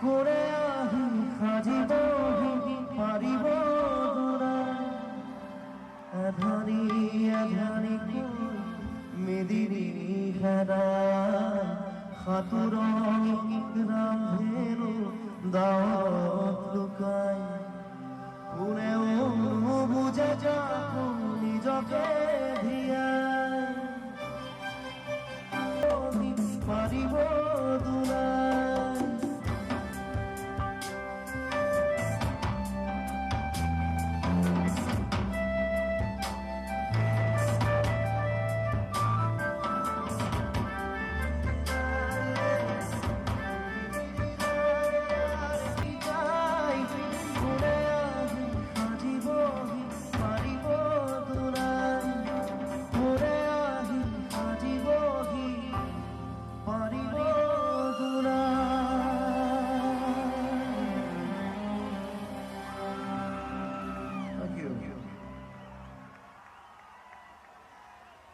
করে আহি সাজিব পারিব দোড়ায় আধারি আধারি মেদিনী হেরায় সাঁতুরং রামধেনু দাওয়াত লুকায় কোনেও বুঝে যা নিজকে